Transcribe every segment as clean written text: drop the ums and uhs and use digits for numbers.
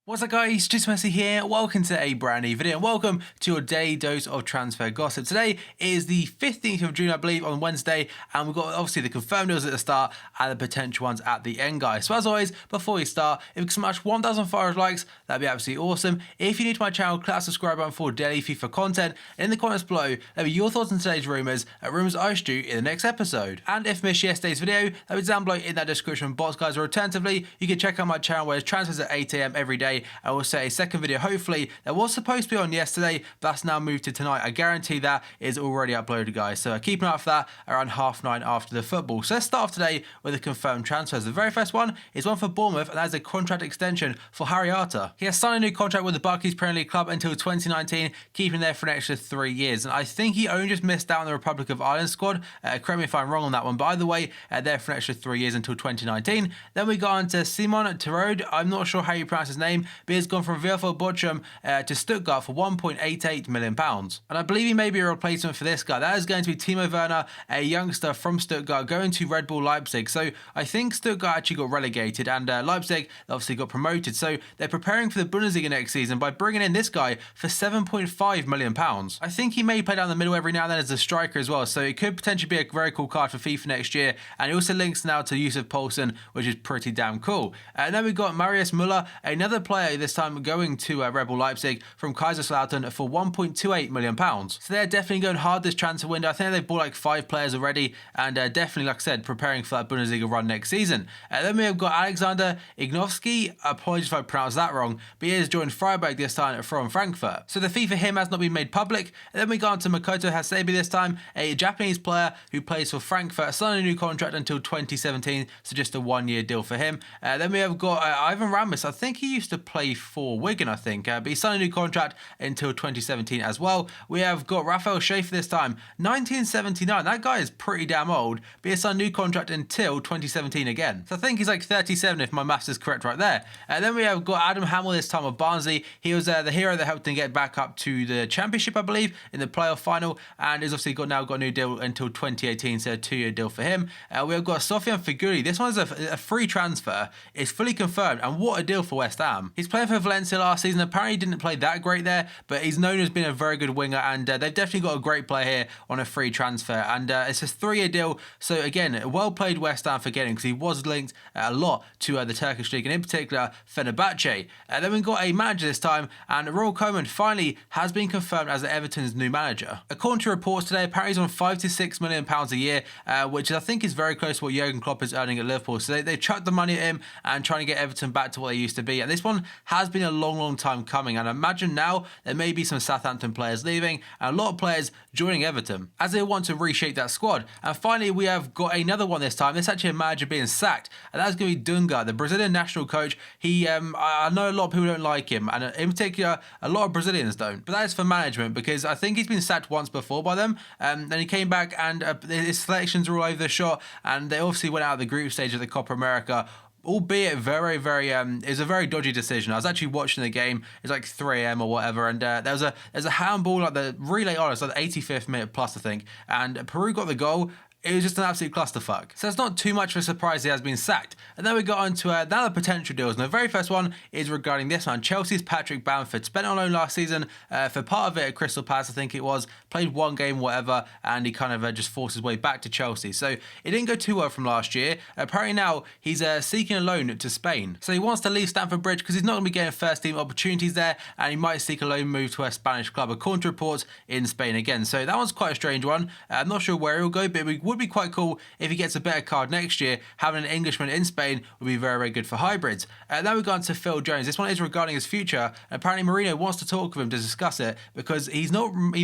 What's up guys, just Messi here, welcome to a brand new video and welcome to your daily dose of transfer gossip. Today is the 15th of June I believe, on Wednesday, and we've got obviously the confirmed deals at the start and the potential ones at the end guys. So as always, before we start, if we can smash 1,500 likes, that'd be absolutely awesome. If you're new to my channel, click that subscribe button for daily FIFA content. In the comments below, let me your thoughts on today's rumours I should do in the next episode. And if you missed yesterday's video, that'll be down below in that description box guys, or alternatively, you can check out my channel where there's transfers at 8 AM every day. I will say a second video, hopefully, that was supposed to be on yesterday, but that's now moved to tonight. I guarantee that is already uploaded, guys. So keep an eye out for that around 9:30 after the football. So let's start off today with the confirmed transfers. The very first one is one for Bournemouth, and that is a contract extension for Hijack. He has signed a new contract with the Barclays Premier League club until 2019, keeping there for an extra 3 years. And I think he only just missed out on the Republic of Ireland squad. Correct me if I'm wrong on that one, but either way, there for an extra 3 years until 2019. Then we got on to Simon Terode. I'm not sure how you pronounce his name, but he's gone from VfL Bochum to Stuttgart for £1.88 million. And I believe he may be a replacement for this guy. That is going to be Timo Werner, a youngster from Stuttgart, going to Red Bull Leipzig. So I think Stuttgart actually got relegated, and Leipzig obviously got promoted. So they're preparing for the Bundesliga next season by bringing in this guy for £7.5 million. I think he may play down the middle every now and then as a striker as well. So it could potentially be a very cool card for FIFA next year. And he also links now to Yusuf Poulsen, which is pretty damn cool. And then we got Marius Müller, another player this time going to Red Bull Leipzig from Kaiserslautern for £1.28 million. So they're definitely going hard this transfer window. I think they've bought like 5 players already, and definitely, like I said, preparing for that Bundesliga run next season. Then we have got Alexander Ignovsky. Apologies if I pronounced that wrong, but he has joined Freiburg this time from Frankfurt. So the fee for him has not been made public. And then we got on to Makoto Hasebe this time, a Japanese player who plays for Frankfurt, signed a new contract until 2017, so just a 1-year deal for him. Then we have got Ivan Ramis. I think he used to play for Wigan, I think, but he signed a new contract until 2017 as well. We have got Raphael Schaefer this time, 1979. That guy is pretty damn old, but he signed a new contract until 2017 again. So I think he's like 37 if my maths is correct right there. Then we have got Adam Hamill this time of Barnsley. He was the hero that helped them get back up to the Championship, I believe, in the playoff final, and he's obviously now got a new deal until 2018, so a 2-year deal for him. We have got Sofian Feghouli. This one's a free transfer. It's fully confirmed, and what a deal for West Ham. He's playing for Valencia last season. Apparently he didn't play that great there, but he's known as being a very good winger, and they've definitely got a great player here on a free transfer. And it's a 3-year deal, so again, well played West Ham for getting, because he was linked a lot to the Turkish league, and in particular Fenerbahce. Then we got a manager this time, and Royal Koeman finally has been confirmed as Everton's new manager. According to reports today, apparently he's on £5 to £6 million a year, which I think is very close to what Jurgen Klopp is earning at Liverpool. So they chucked the money at him and trying to get Everton back to what they used to be. And this one has been a long time coming. And I imagine now there may be some Southampton players leaving and a lot of players joining Everton as they want to reshape that squad. And finally, we have got another one this time. This is actually a manager being sacked, and that's going to be Dunga, the Brazilian national coach. He, I know a lot of people don't like him, and in particular, a lot of Brazilians don't. But that is for management, because I think he's been sacked once before by them. Then he came back, and his selections were all over the shot, and they obviously went out of the group stage of the Copa America. Albeit very, it was a very dodgy decision. I was actually watching the game. It's like 3 AM or whatever, and there's a handball like the relay on. It's like the 85th minute plus, I think, and Peru got the goal. It was just an absolute clusterfuck. So it's not too much of a surprise he has been sacked. And then we got on to the potential deals. And the very first one is regarding this one. Chelsea's Patrick Bamford spent on loan last season for part of it at Crystal Palace, I think it was. Played 1 game, whatever, and he kind of just forced his way back to Chelsea. So it didn't go too well from last year. Apparently now he's seeking a loan to Spain. So he wants to leave Stamford Bridge because he's not going to be getting first team opportunities there, and he might seek a loan move to a Spanish club, according to reports, in Spain again. So that one's quite a strange one. I'm not sure where he'll go, but it would be quite cool if he gets a better card next year. Having an Englishman in Spain would be very good for hybrids. Then we've gone to Phil Jones. This one is regarding his future. Apparently Mourinho wants to talk with him to discuss it, because he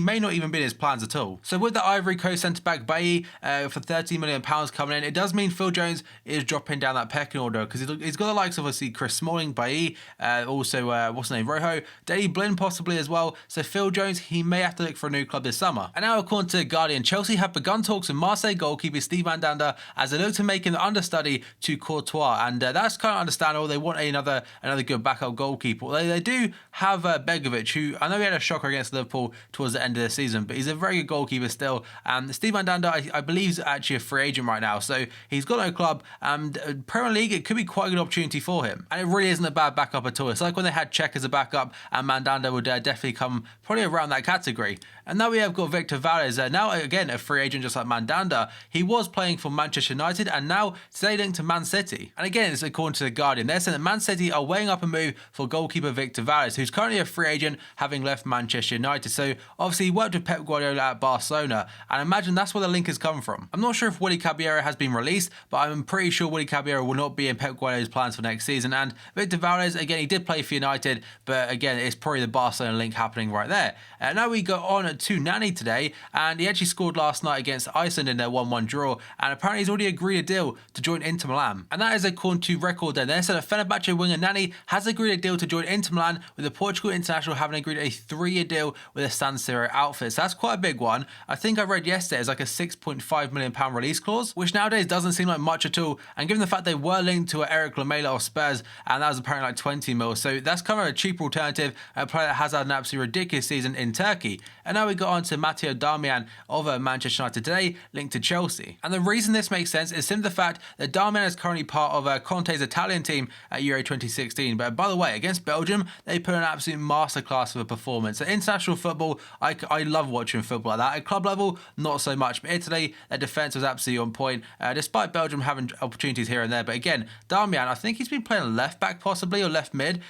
may not even be in his plans at all. So with the Ivory Coast centre-back Bailly for £30 million coming in, it does mean Phil Jones is dropping down that pecking order, because he's got the likes of, obviously, Chris Smalling, Bailly, also what's his name, Rojo, Daley Blind possibly as well. So Phil Jones, he may have to look for a new club this summer. And now, according to The Guardian, Chelsea have begun talks with Marseille goalkeeper Steve Mandanda as they look to make him the understudy to Courtois, and that's kind of understandable. They want another good backup goalkeeper. They do have Begovic, who I know he had a shocker against Liverpool towards the end of the season, but he's a very good goalkeeper still. And Steve Mandanda, I believe, is actually a free agent right now, so he's got no club, and Premier League, it could be quite a good opportunity for him. And it really isn't a bad backup at all. It's like when they had Czech as a backup, and Mandanda would definitely come probably around that category. And now we have got Victor Valdes, now again a free agent just like Mandanda. He was playing for Manchester United and now today linked to Man City. And again, it's according to The Guardian, they're saying that Man City are weighing up a move for goalkeeper Victor Valdes, who's currently a free agent having left Manchester United. So obviously he worked with Pep Guardiola at Barcelona, and I imagine that's where the link has come from. I'm not sure if Willy Caballero has been released, but I'm pretty sure Willy Caballero will not be in Pep Guardiola's plans for next season. And Victor Valdes, again, he did play for United, but again, it's probably the Barcelona link happening right there. Now we go on to Nani today, and he actually scored last night against Iceland in their 1-1 draw, and apparently he's already agreed a deal to join Inter Milan. And that is according to Record then. They said that Fenerbahce winger Nani has agreed a deal to join Inter Milan, with the Portugal international having agreed a 3-year deal with the San Siro outfit. So that's quite a big one. I think I read yesterday it's like a £6.5 million release clause, which nowadays doesn't seem like much at all, and given the fact they were linked to Eric Lamela of Spurs, and that was apparently like 20 mil, so that's kind of a cheaper alternative, a player that has had an absolutely ridiculous season in Turkey. And now we got on to Matteo Darmian of Manchester United today, linked to Chelsea. And the reason this makes sense is simply the fact that Darmian is currently part of Conte's Italian team at Euro 2016. But by the way, against Belgium, they put an absolute masterclass of a performance. So international football, I love watching football like that. At club level, not so much. But Italy, their defence was absolutely on point, despite Belgium having opportunities here and there. But again, Darmian, I think he's been playing left back possibly, or left mid.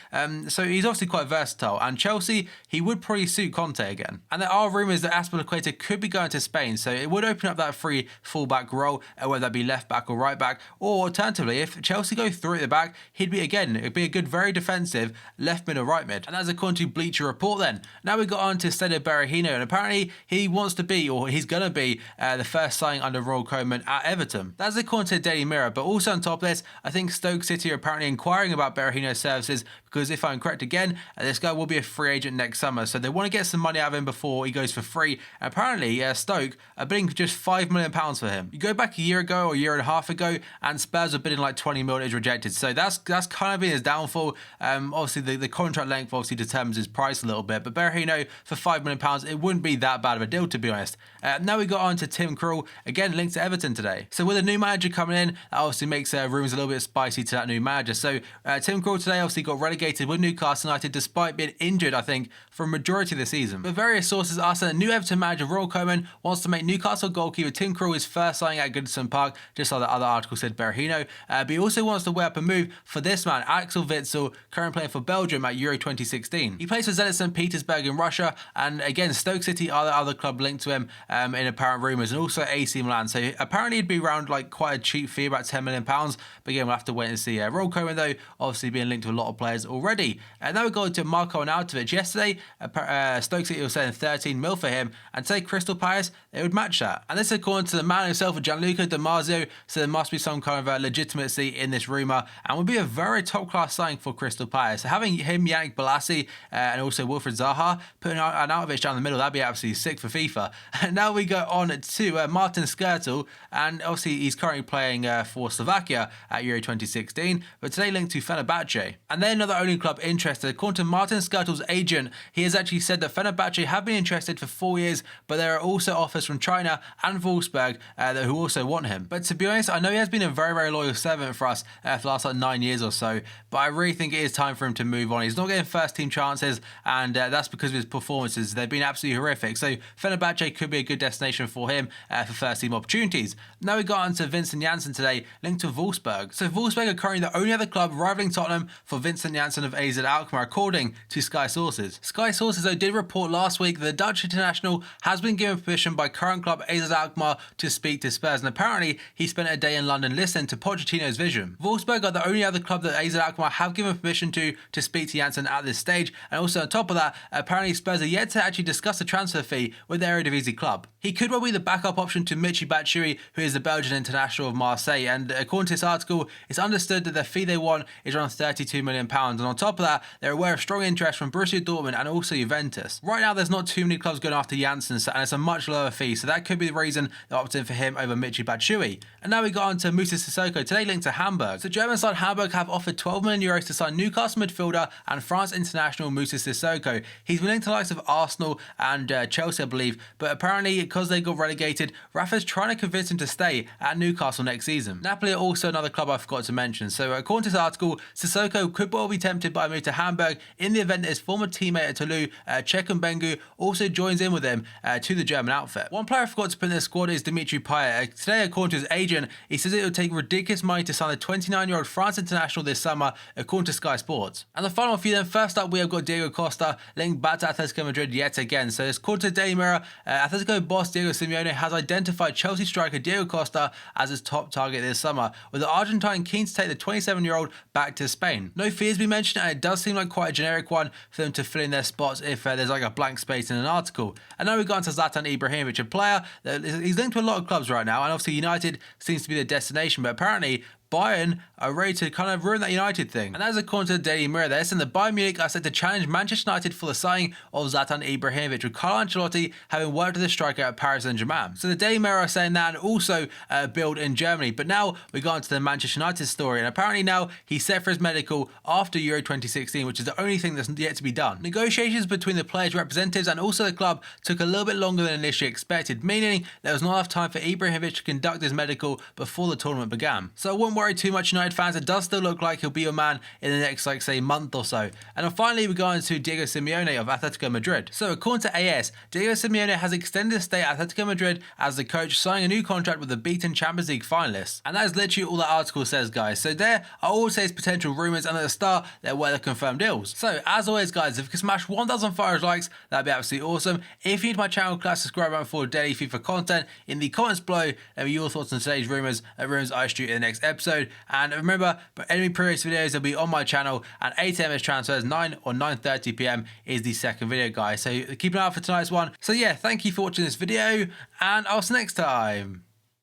So he's obviously quite versatile. And Chelsea, he would probably suit Conte again. And there are rumours that Azpilicueta could be going to Spain, so it would open up that free fullback role, whether that be left back or right back. Or alternatively, if Chelsea go through at the back, it'd be a good, very defensive left mid or right mid. And that's according to Bleacher Report then. Now we got on to Cedric Berahino, and apparently he wants to be, or he's going to be, the first signing under Royal Koeman at Everton. That's according to the Daily Mirror. But also on top of this, I think Stoke City are apparently inquiring about Berahino's services, because if I'm correct again, this guy will be a free agent next summer, so they want to get some money out of him before he goes for free. And apparently, Stoke are bidding just £5 million for him. You go back a year ago or a year and a half ago, and Spurs were bidding like 20 million, is rejected. So that's kind of been his downfall. Obviously, the contract length obviously determines his price a little bit, but Berahino for £5 million, it wouldn't be that bad of a deal, to be honest. Now we got on to Tim Krul, again linked to Everton today. So with a new manager coming in, that obviously makes rumours a little bit spicy to that new manager. So Tim Krul today obviously got relegated with Newcastle United despite being injured, I think, for a majority of the season. But various sources are saying that new Everton manager Royal Koeman wants to make Newcastle goalkeeper Tim Krul his first signing at Goodison Park, just like the other article said Berahino. But he also wants to weigh up a move for this man, Axel Witsel, currently playing for Belgium at Euro 2016. He plays for Zenit St. Petersburg in Russia, and again, Stoke City are the other club linked to him in apparent rumours, and also AC Milan. So apparently he'd be around like quite a cheap fee, about £10 million. But again, we'll have to wait and see. Royal Koeman, though, obviously being linked to a lot of players already. Now we go to Marko Arnautovic. Yesterday, Stoke City was saying 13 mil for him, and today Crystal Palace, they would match that. And this is according to the man himself, Gianluca Di Marzio, so there must be some kind of legitimacy in this rumour, and would be a very top-class signing for Crystal Palace. So having him, Yannick Bolasie, and also Wilfried Zaha, putting Arnautovic down the middle, that'd be absolutely sick for FIFA. And now we go on to Martin Skrtel, and obviously he's currently playing for Slovakia at Euro 2016, but today linked to Fenerbahce. And they're not the only club interested. According to Martin Skrtel's agent, he has actually said that Fenerbahce have been interested for 4 years, but there are also offers from China and Wolfsburg who also want him. But to be honest, I know he has been a very, very loyal servant for us for the last like 9 years or so, but I really think it is time for him to move on. He's not getting first team chances, and that's because of his performances. They've been absolutely horrific. So Fenerbahce could be a good destination for him for first team opportunities. Now we got on to Vincent Janssen today, linked to Wolfsburg. So Wolfsburg are currently the only other club rivaling Tottenham for Vincent Janssen of AZ Alkmaar, according to Sky Sources. Sky Sources, though, did report last week that the Dutch international has been given permission by current club AZ Alkmaar to speak to Spurs, and apparently he spent a day in London listening to Pochettino's vision. Wolfsburg are the only other club that AZ Alkmaar have given permission to speak to Janssen at this stage, and also on top of that, apparently Spurs are yet to actually discuss the transfer fee with their Eredivisie club. He could well be the backup option to Michy Batshuayi, who is the Belgian international of Marseille, and according to this article, it's understood that the fee they want is around £32 million, fans, and on top of that, they're aware of strong interest from Borussia Dortmund and also Juventus. Right now, there's not too many clubs going after Janssen, and it's a much lower fee, so that could be the reason they opted in for him over Michy Batshuayi. And now we got on to Moussa Sissoko, today linked to Hamburg. So German side Hamburg have offered €12 million to sign Newcastle midfielder and France international Moussa Sissoko. He's been linked to the likes of Arsenal and Chelsea, I believe, but apparently because they got relegated, Rafa's trying to convince him to stay at Newcastle next season. Napoli are also another club I forgot to mention. So according to this article, Sissoko could well be tempted by a move to Hamburg in the event that his former teammate at Toulouse, Cheikh Mbengu, also joins in with him to the German outfit. One player I forgot to put in the squad is Dimitri Payet. Today, according to his agent, he says it would take ridiculous money to sign the 29-year-old France international this summer, according to Sky Sports. And the final few then, first up we have got Diego Costa linked back to Atletico Madrid yet again. So according to Daily Mirror, Atletico boss Diego Simeone has identified Chelsea striker Diego Costa as his top target this summer, with the Argentine keen to take the 27-year-old back to Spain. No fee has been mentioned, and it does seem like quite a generic one for them to fill in their spots if there's like a blank space in an article. And now we've gone to Zlatan Ibrahimović, a player that he's linked to a lot of clubs right now, and obviously United seems to be the destination, but apparently Bayern are ready to kind of ruin that United thing. And as according to the Daily Mirror, they're saying that Bayern Munich are set to challenge Manchester United for the signing of Zlatan Ibrahimović, with Carlo Ancelotti having worked with the striker at Paris Saint-Germain. So the Daily Mirror are saying that, and also build in Germany. But now we got into the Manchester United story, and apparently now he's set for his medical after Euro 2016, which is the only thing that's yet to be done. Negotiations between the players' representatives and also the club took a little bit longer than initially expected, meaning there was not enough time for Ibrahimović to conduct his medical before the tournament began. So I wouldn't worry too much, United fans. It does still look like he'll be your man in the next, like, say, month or so. And then finally, we go on to Diego Simeone of Atletico Madrid. So according to AS, Diego Simeone has extended his stay at Atletico Madrid as the coach, signing a new contract with the beaten Champions League finalists. And that is literally all that article says, guys. So there are always potential rumours, and at the start, there were the confirmed deals. So as always, guys, if you can smash 1,000 followers likes, that'd be absolutely awesome. If you're new to my channel, class subscribe button for daily FIFA content. In the comments below, let me your thoughts on today's rumours I shoot in the next episode. And remember, but any previous videos will be on my channel, and 8 AM is transfers, 9 or 9:30 PM is the second video, guys. So keep an eye out for tonight's one. So yeah, thank you for watching this video, and I'll see you next time.